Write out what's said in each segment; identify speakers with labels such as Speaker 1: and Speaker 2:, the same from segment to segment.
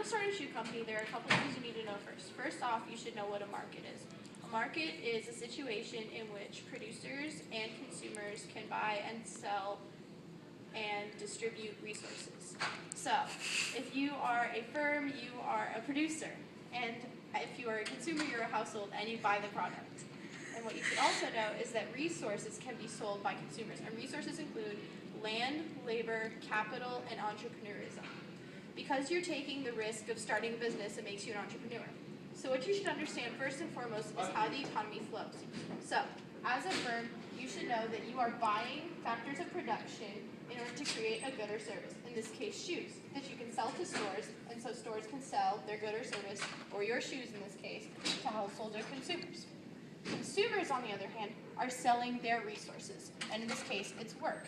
Speaker 1: to start a shoe company, there are a couple things you need to know first. First off, you should know what a market is. A market is a situation in which producers and consumers can buy and sell and distribute resources. So, if you are a firm, you are a producer. And if you are a consumer, you're a household and you buy the product. And what you should also know is that resources can be sold by consumers. And resources include land, labor, capital, and entrepreneurism. Because you're taking the risk of starting a business, it makes you an entrepreneur. So what you should understand first and foremost is how the economy flows. So, as a firm, you should know that you are buying factors of production in order to create a good or service. In this case, shoes, that you can sell to stores, and so stores can sell their good or service, or your shoes in this case, to households or consumers. Consumers, on the other hand, are selling their resources, and in this case, it's work.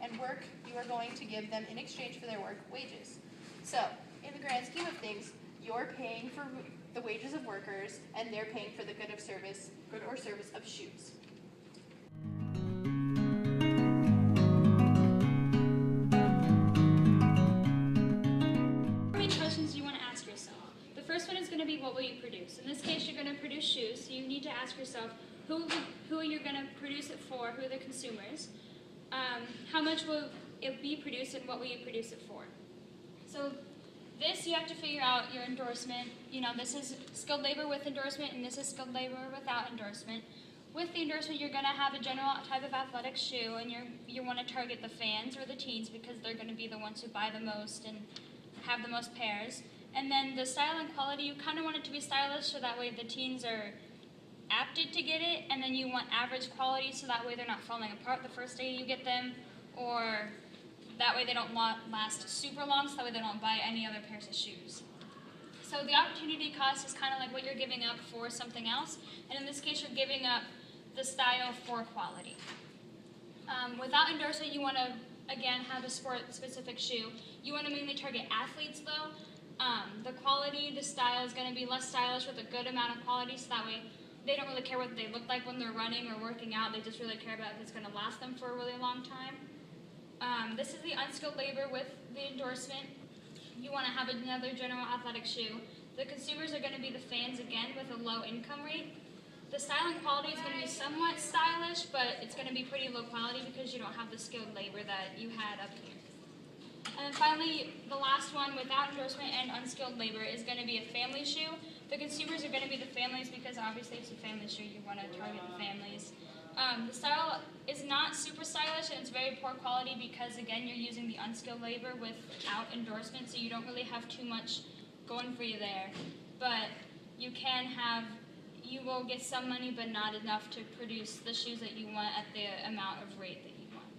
Speaker 1: And work, you are going to give them, in exchange for their work, wages. So, in the grand scheme of things, you're paying for the wages of workers, and they're paying for the good or service of shoes.
Speaker 2: How many questions do you want to ask yourself? The first one is going to be, what will you produce? In this case, you're going to produce shoes, so you need to ask yourself, who you're going to produce it for, who are the consumers, how much will it be produced, and what will you produce it for? So this, you have to figure out your endorsement. This is skilled labor with endorsement, and this is skilled labor without endorsement. With the endorsement, you're going to have a general type of athletic shoe, and you want to target the fans or the teens because they're going to be the ones who buy the most and have the most pairs. And then the style and quality, you kind of want it to be stylish so that way the teens are apted to get it, and then you want average quality so that way they're not falling apart the first day you get them, or that way they don't last super long, so that way they don't buy any other pairs of shoes. So the opportunity cost is kind of like what you're giving up for something else, and in this case you're giving up the style for quality. Without endorsement, you want to, again, have a sport-specific shoe. You want to mainly target athletes though. The quality, the style is going to be less stylish with a good amount of quality, so that way they don't really care what they look like when they're running or working out. They just really care about if it's going to last them for a really long time. This is the unskilled labor with the endorsement. You want to have another general athletic shoe. The consumers are going to be the fans again with a low income rate. The style and quality is going to be somewhat stylish, but it's going to be pretty low quality because you don't have the skilled labor that you had up here. And then finally, the last one without endorsement and unskilled labor is going to be a family shoe. The consumers are going to be the families because obviously it's a family shoe, you want to target the families. The style is not super stylish and it's very poor quality because, again, you're using the unskilled labor without endorsement, so you don't really have too much going for you there. But you will get some money, but not enough to produce the shoes that you want at the amount of rate that you want.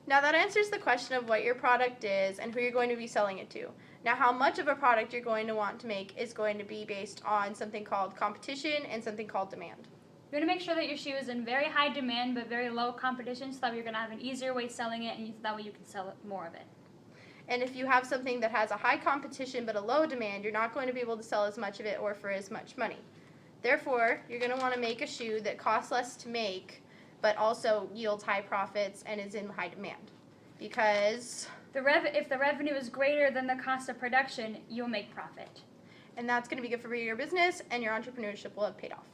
Speaker 1: Now that answers the question of what your product is and who you're going to be selling it to. Now how much of a product you're going to want to make is going to be based on something called competition and something called demand.
Speaker 2: You're going to make sure that your shoe is in very high demand but very low competition so that you're going to have an easier way selling it, and that way you can sell more of it.
Speaker 1: And if you have something that has a high competition but a low demand, you're not going to be able to sell as much of it or for as much money. Therefore, you're going to want to make a shoe that costs less to make but also yields high profits and is in high demand. Because
Speaker 2: if the revenue is greater than the cost of production, you'll make profit.
Speaker 1: And that's going to be good for your business, and your entrepreneurship will have paid off.